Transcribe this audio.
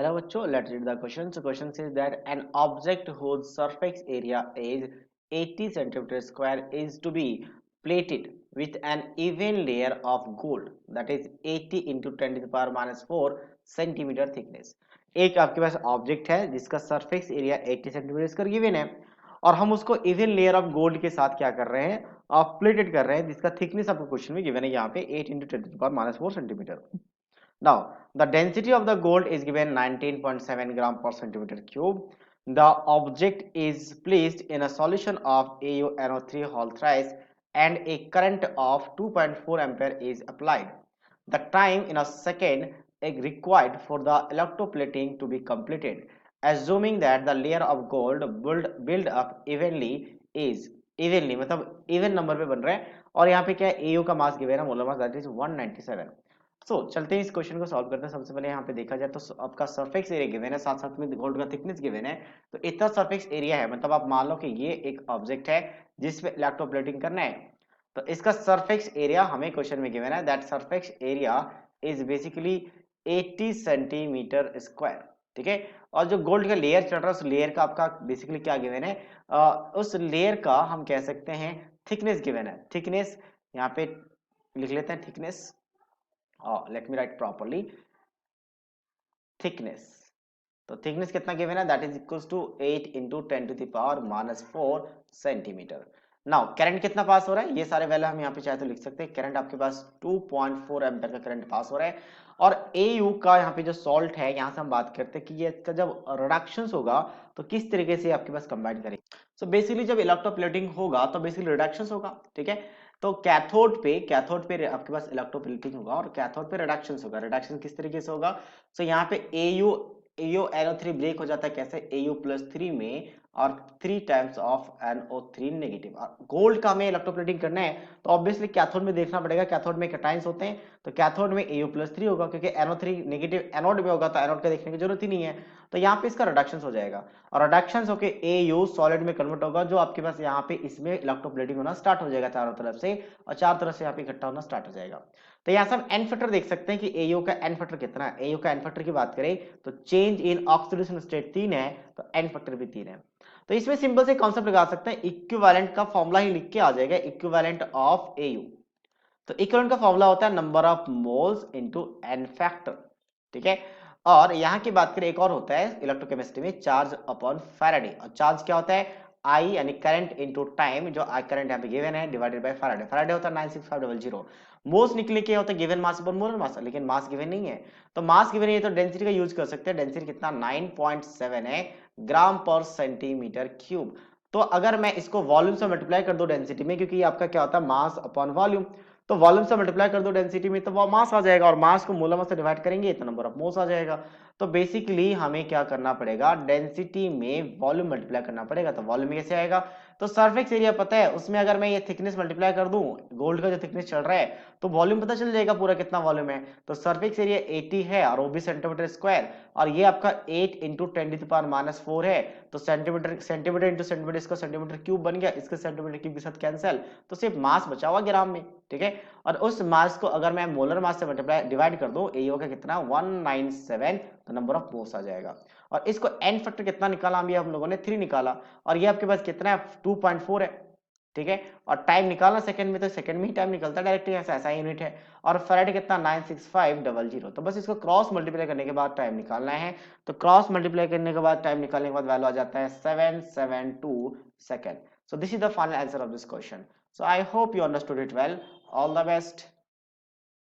Hello bachcho, let's read the question. So question says that an object whose surface area is 80 centimeter square is to be plated with an even layer of gold, that is 80 into 10 to the power minus 4 centimetre thickness. एक आपके पास object है जिसका surface area 80 centimetre square given है और हम उसको even layer of gold के साथ क्या कर रहे हैं, प्लेटेड कर रहे हैं, जिसका थिकनेस आपको क्वेश्चन में गिवन है यहाँ पे 8 into 10 to the power minus 4 centimetre. Now, the density of the gold is given 19.7 gram per centimeter cube. The object is placed in a solution of AuNO3 whole thrice and a current of 2.4 ampere is applied. The time in a second is required for the electroplating to be completed, assuming that the layer of gold build up evenly is evenly मतलब even number पे बन रहा है और यहाँ पे क्या है AU का मास गिवन है, मोलर मास दैट इज 197। चलते हैं इस क्वेश्चन को सॉल्व करते हैं। सबसे पहले यहाँ पे देखा जाए तो आपका सरफेस एरिया गिवन है, साथ साथ में गोल्ड का थिकनेस गिवन है। तो इतना सरफेस एरिया है, मतलब आप मान लो कि ये एक ऑब्जेक्ट है जिसपे इलेक्ट्रोप्लेटिंग करना है। तो इसका सरफेस एरिया हमें क्वेश्चन में गिवन है, that surface area is basically 80 centimetre square. ठीक है, और जो गोल्ड का लेयर चल रहा है उस लेयर का आपका बेसिकली क्या गिवन है, उस लेयर का हम कह सकते हैं थिकनेस गिवन है। थिकनेस यहाँ पे लिख लेते हैं, thickness, let me write properly, thickness। तो थिकनेस कितना गिवन है, that is equals to 8 into 10 to the power minus 4 centimetre. Now current कितना पास हो रहा है, ये सारे वैल्यू हम यहाँ पे चाहे तो लिख सकते हैं। करंट आपके पास 2.4 एम्पियर का करंट पास हो रहा है और AU का यहाँ पे जो सॉल्ट है, यहाँ से हम बात करते हैं कि ये इसका जब रिडक्शन होगा तो किस तरीके से आपके पास कंबाइन करेंगे। सो बेसिकली जब इलेक्ट्रोप्लेटिंग होगा तो बेसिकली रिडक्शन होगा। ठीक है, तो कैथोड पे आपके पास इलेक्ट्रोप्लेटिंग होगा और कैथोड पे रिडक्शन होगा। रिडक्शन किस तरीके से होगा, सो यहाँ पे AuNO3 ब्रेक हो जाता है कैसे, Au+3 में और 3 times of NO3 negative. Gold का हमें इलेक्ट्रोप्लेटिंग करना है तो ऑब्वियसली कैथोड में देखना पड़ेगा, कैथोड में कैटायंस होते हैं तो कैथोड में Au+3 होगा, क्योंकि NO3 नेगेटिव एनोड में होगा तो एनोड का देखने की जरूरत ही नहीं है। तो यहाँ पे इसका रिडक्शन हो जाएगा और रिडक्शन होके AU सॉलिड में कन्वर्ट होगा, जो आपके पास यहाँ पे इसमें इलेक्ट्रोप्लेटिंग होना स्टार्ट हो जाएगा चारों तरफ से, और चारों तरफ से यहाँ पे इकट्ठा होना स्टार्ट हो जाएगा। तो यहाँ से हम एन फैक्टर देख सकते हैं कि AU का एन फैक्टर कितना है। AU का एन फैक्टर की बात करें तो चेंज इन ऑक्सीडेशन स्टेट 3 है तो एन फैक्टर भी 3 है। तो इसमें सिंपल से कॉन्सेप्ट लगा सकते हैं, इक्विवेलेंट का फॉर्मूला ही लिख के आ जाएगा, इक्विवेलेंट ऑफ AU। तो इक्विवेलेंट का फॉर्मूला होता है number of moles into n factor. ठीक है, और यहाँ की बात करें एक और होता है इलेक्ट्रोकेमिस्ट्री में, चार्ज अपॉन फैराडे। और चार्ज क्या होता है, I यानी करंट इनटू टाइम, जो आई करंट यहाँ पे गिवन है, डिवाइडेड बाय फैराडे। फैराडे होता है 96500। मोल्स निकले क्या होता है, given mass upon molar mass, लेकिन मास गिवन नहीं है। तो मास गिवन है तो डेंसिटी का यूज कर सकते हैं। डेंसिटी कितना 9.7 है ग्राम पर सेंटीमीटर क्यूब। तो अगर मैं इसको वॉल्यूम से मल्टीप्लाई कर दूं डेंसिटी में, क्योंकि आपका क्या होता है मास अपॉन वॉल्यूम, तो वॉल्यूम से मल्टीप्लाई कर दो डेंसिटी में तो वो मास आ जाएगा और मास को मोलर मास से डिवाइड करेंगे तो नंबर ऑफ मोल्स आ जाएगा। तो बेसिकली हमें क्या करना पड़ेगा, डेंसिटी में वॉल्यूम मल्टीप्लाई करना पड़ेगा। तो वॉल्यूम कैसे आएगा, तो सरफेस एरिया पता है, उसमें अगर मैं ये थिकनेस मल्टीप्लाई कर दूं, गोल्ड का जो थिकनेस चल रहा है, तो वॉल्यूम पता चल जाएगा पूरा कितना वॉल्यूम है। तो सरफेस एरिया 80 है और वो भी सेंटीमीटर स्क्वायर, और ये आपका 8 into 10 to the power minus 4 है। तो सेंटीमीटर सेंटीमीटर इंटू सेंटीमीटर, इसका सेंटीमीटर क्यूब बन गया, इसका सेंटीमीटर क्यूब के साथ कैंसिल, तो सिर्फ मास बचा हुआ ग्राम में। ठीक है, और उस मास को अगर मैं मोलर मास से मल्टीप्लाई डिवाइड कर दूं, AO का कितना 197, तो नंबर ऑफ मोल्स आ जाएगा। और इसको एन फैक्टर कितना निकाला हम लोगों ने 3 निकाला, और ये आपके पास कितना है 2.4 है। ठीक है, और टाइम निकालना सेकंड में तो सेकंड में ही टाइम निकलता है डायरेक्टली, ऐसा यूनिट है। और फैराडे कितना 96500। तो बस इसको क्रॉस मल्टीप्लाई करने के बाद टाइम निकालना है। तो क्रॉस मल्टीप्लाई करने के बाद टाइम निकालने के बाद वैल्यू आ जाता है 772 second. So this is the final answer of this question. So I hope you understood it well. All the best.